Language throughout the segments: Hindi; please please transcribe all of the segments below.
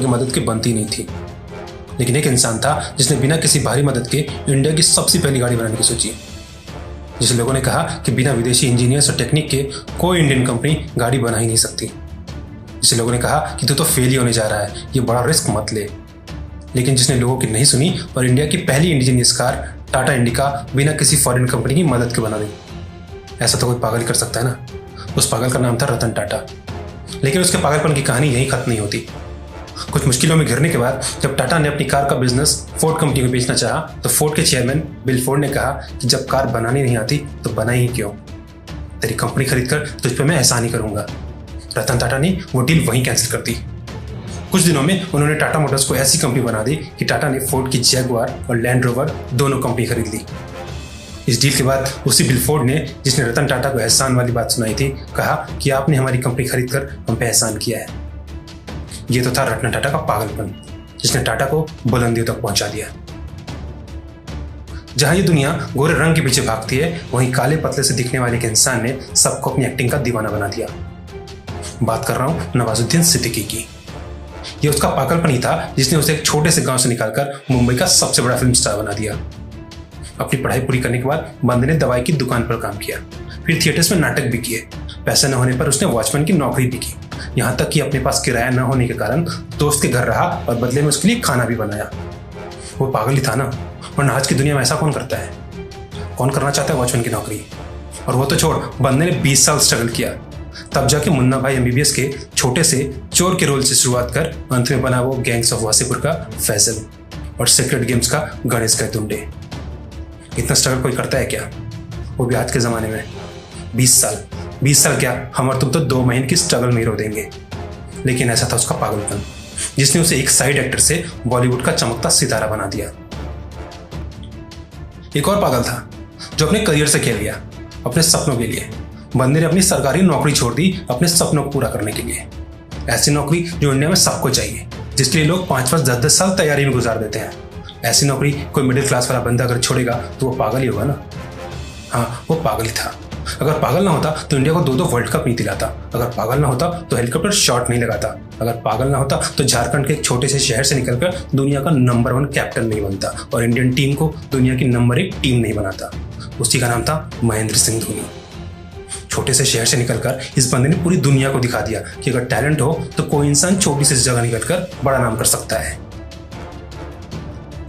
की मदद की बनती नहीं थी। लेकिन एक इंसान था जिसने बिना किसी बाहरी मदद के इंडिया की सबसे पहली गाड़ी बनाने की सोची। जिसे लोगों ने कहा कि बिना विदेशी इंजीनियर्स और टेक्निक के कोई इंडियन कंपनी गाड़ी बना ही नहीं सकती। जिसे लोगों ने कहा कि तू तो फेल ही होने जा रहा है, ये बड़ा रिस्क मत ले। लेकिन जिसने लोगों की नहीं सुनी और इंडिया की पहली इंडिजीनियस कार टाटा इंडिका बिना किसी फॉरेन कंपनी की मदद के बना दी। ऐसा तो कोई पागल ही कर सकता है ना। उस पागल का नाम था रतन टाटा। लेकिन उसके पागलपन की कहानी यहीं खत्म नहीं होती। कुछ मुश्किलों में घिरने के बाद जब टाटा ने अपनी कार का बिजनेस फोर्ड कंपनी को बेचना चाहा तो फोर्ड के चेयरमैन बिल फोर्ड ने कहा कि जब कार बनानी नहीं आती तो बनाई ही क्यों, तेरी कंपनी खरीदकर तुझ पे मैं एहसान ही करूंगा। रतन टाटा ने वो डील वहीं कैंसिल कर दी। कुछ दिनों में उन्होंने टाटा मोटर्स को ऐसी कंपनी बना दी कि टाटा ने फोर्ड की जैगुआर और लैंड रोवर दोनों कंपनी खरीद ली। इस डील के बाद उसी बिल फोर्ड ने, जिसने रतन टाटा को एहसान वाली बात सुनाई थी, कहा कि आपने हमारी कंपनी खरीदकर हम पे एहसान किया है। ये तो था रतन टाटा का पागलपन, जिसने टाटा को बुलंदियों तक पहुंचा दिया। जहां ये दुनिया गोरे रंग के पीछे भागती है, वहीं काले पतले से दिखने वाले एक इंसान ने सबको अपनी एक्टिंग का दीवाना बना दिया। बात कर रहा हूं नवाजुद्दीन सिद्दीकी की। ये उसका पागलपन ही था जिसने उसे एक छोटे से गांव से निकालकर मुंबई का सबसे बड़ा फिल्म स्टार बना दिया। अपनी पढ़ाई पूरी करने के बाद बंदे ने दवाई की दुकान पर काम किया, फिर थिएटर्स में नाटक भी किए। पैसे न होने पर उसने वॉचमैन की नौकरी भी की, यहाँ तक कि अपने पास किराया न होने के कारण दोस्त के घर रहा और बदले में उसके लिए खाना भी बनाया। वो पागल ही था ना, वरना आज की दुनिया में ऐसा कौन करता है? कौन करना चाहता है वॉचमैन की नौकरी? और वो तो छोड़, बंदे ने 20 साल स्ट्रगल किया, तब जाके मुन्ना भाई MBBS के छोटे से चोर के रोल से शुरुआत कर अंत में बना वो गैंग्स ऑफ वासेपुर का फैसल और सीक्रेट गेम्स का गणेश का दुंडे। इतना स्ट्रगल कोई करता है क्या, वो भी आज के जमाने में? 20 साल क्या, हम और तुम तो 2 महीने की स्ट्रगल में ही रो देंगे। लेकिन ऐसा था उसका पागलपन, जिसने उसे एक साइड एक्टर से बॉलीवुड का चमकता सितारा बना दिया। एक और पागल था जो अपने करियर से खेल गया, अपने सपनों के लिए। बंदे ने अपनी सरकारी नौकरी छोड़ दी अपने सपनों को पूरा करने के लिए। ऐसी नौकरी जो इंडिया में सबको चाहिए, जिसके लिए लोग 5-5, 10-10 साल तैयारी में गुजार देते हैं। ऐसी नौकरी कोई मिडिल क्लास वाला बंदा अगर छोड़ेगा तो वो पागल ही होगा ना। हाँ, वो पागल ही था। अगर पागल ना होता तो इंडिया को 2-2 वर्ल्ड कप नहीं दिलाता। अगर पागल ना होता तो हेलीकॉप्टर शॉट नहीं लगाता। अगर पागल ना होता तो झारखंड के एक छोटे से शहर से निकलकर दुनिया का नंबर 1 कैप्टन नहीं बनता और इंडियन टीम को दुनिया की नंबर 1 टीम नहीं बनाता। उसी का नाम था महेंद्र सिंह धोनी। छोटे से शहर से निकलकर इस बंदे ने पूरी दुनिया को दिखा दिया कि अगर टैलेंट हो तो कोई इंसान छोटी सी जगह निकलकर बड़ा नाम कर सकता है।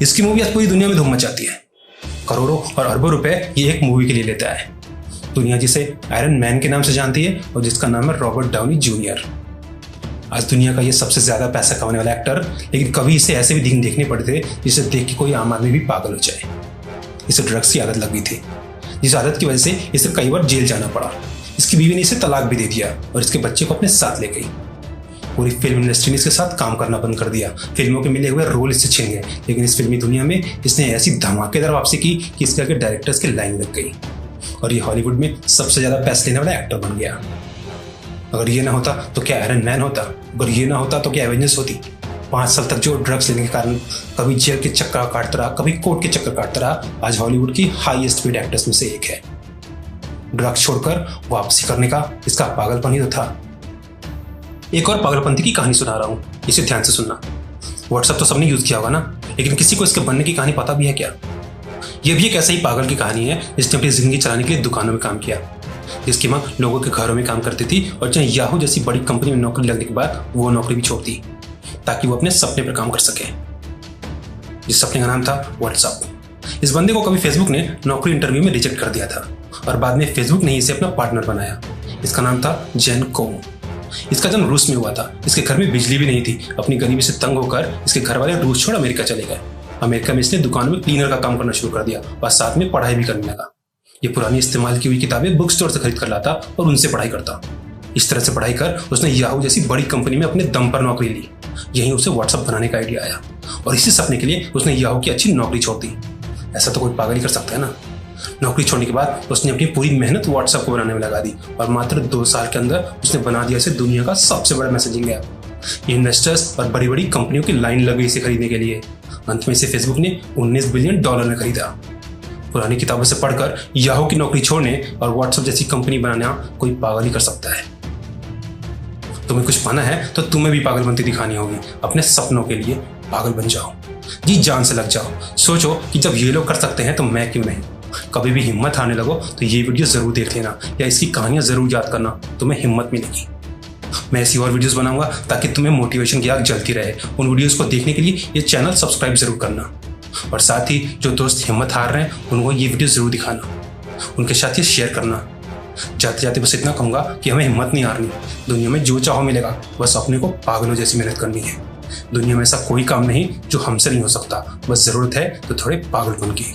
इसकी मूवी आज पूरी दुनिया में धूम मचाती है। करोड़ों और अरबों रुपए ये एक मूवी के लिए लेता है। दुनिया जिसे आयरन मैन के नाम से जानती है और जिसका नाम है रॉबर्ट डाउनी जूनियर। आज दुनिया का ये सबसे ज्यादा पैसा कमाने वाला एक्टर, लेकिन कभी इसे ऐसे भी दिन देखने पड़े थे जिसे देख के कोई आम आदमी भी पागल हो जाए। इसे ड्रग्स की आदत लग गई थी, जिस आदत की वजह से इसे कई बार जेल जाना पड़ा। इसकी बीवी ने इसे तलाक भी दे दिया और इसके बच्चे को अपने साथ ले गई। पूरी फिल्म इंडस्ट्री ने इसके साथ काम करना बंद कर दिया। फिल्मों के मिले हुए रोल इससे छिन गए। लेकिन इस फिल्मी दुनिया में इसने ऐसी धमाकेदार वापसी की कि इसके आगे डायरेक्टर्स की लाइन लग गई और ये हॉलीवुड में सबसे ज्यादा पैसे लेने वाला एक्टर बन गया। अगर ये ना होता तो क्या आयरन मैन होता? अगर ये ना होता तो क्या एवेंजर्स होती? 5 साल तक जो ड्रग्स लेने के कारण कभी जेल के चक्कर काटता रहा, कभी कोर्ट के चक्कर काटता रहा, आज हॉलीवुड की हाईएस्ट पेड एक्टर्स में से एक है। ड्रग्स छोड़कर वापसी करने का इसका पागलपन ही तो था। एक और पागलपंथी की कहानी सुना रहा हूं, इसे ध्यान से सुनना। व्हाट्सएप तो सबने यूज किया होगा ना, लेकिन किसी को इसके बनने की कहानी पता भी है क्या? यह भी एक ऐसा ही पागल की कहानी है जिसने अपनी जिंदगी चलाने के लिए दुकानों में काम किया, जिसकी मां लोगों के घरों में काम करती थी और जहां याहू जैसी बड़ी कंपनी में नौकरी लगने के बाद वो नौकरी भी छोड़ दी ताकि वो अपने सपने पर काम कर सके। इस सपने का नाम था व्हाट्सएप। इस बंदे को कभी फेसबुक ने नौकरी इंटरव्यू में रिजेक्ट कर दिया था और बाद में फेसबुक ने इसे अपना पार्टनर बनाया। इसका नाम था जेन कोंग। इसका जन्म रूस में हुआ था। इसके घर में बिजली भी नहीं थी। अपनी गरीबी से तंग होकर इसके घर वाले रूस छोड़ अमेरिका चले गए। अमेरिका में इसने दुकानों में क्लीनर का काम करना शुरू कर दिया और साथ में पढ़ाई भी करने लगा। ये पुरानी इस्तेमाल की हुई किताबें बुक स्टोर से खरीद कर लाता और उनसे पढ़ाई करता। इस तरह से पढ़ाई कर उसने याहू जैसी बड़ी कंपनी में अपने दम पर नौकरी ली। यहीं उसे व्हाट्सएप बनाने का आइडिया आया और इसी सपने के लिए उसने याहू की अच्छी नौकरी छोड़ दी। ऐसा तो कोई पागल ही कर सकता है ना। नौकरी छोड़ने के बाद उसने अपनी पूरी मेहनत व्हाट्सएप को बनाने में लगा दी और मात्र 2 साल के अंदर उसने बना दिया इसे दुनिया का सबसे बड़ा मैसेजिंग ऐप। इन्वेस्टर्स और बड़ी बड़ी कंपनियों की लाइन लग गई इसे खरीदने के लिए। अंत में इसे फेसबुक ने $19 बिलियन में खरीदा। पुरानी किताबों से पढ़कर याहू की नौकरी छोड़ने और व्हाट्सएप जैसी कंपनी बनाना कोई पागल ही कर सकता है। तुम्हें कुछ पाना है तो तुम्हें भी पागलपंती दिखानी होगी। अपने सपनों के लिए पागल बन जाओ, जी जान से लग जाओ। सोचो कि जब ये लोग कर सकते हैं तो मैं क्यों नहीं। कभी भी हिम्मत हारने लगो तो ये वीडियो जरूर देख लेना या इसकी कहानियां जरूर याद करना, तुम्हें हिम्मत मिलेगी। मैं ऐसी और वीडियोस बनाऊंगा ताकि तुम्हें मोटिवेशन की आग जलती रहे। उन वीडियोस को देखने के लिए ये चैनल सब्सक्राइब जरूर करना, और साथ ही जो दोस्त हिम्मत हार रहे हैं उनको ये वीडियो जरूर दिखाना, उनके साथ ये शेयर करना। जाते जाते बस इतना कहूँगा कि हमें हिम्मत नहीं हारनी। दुनिया में जो चाहो मिलेगा, बस अपने को पागलों जैसी मेहनत करनी है। दुनिया में ऐसा कोई काम नहीं जो हमसे नहीं हो सकता, बस ज़रूरत है तो थोड़े पागलपन की।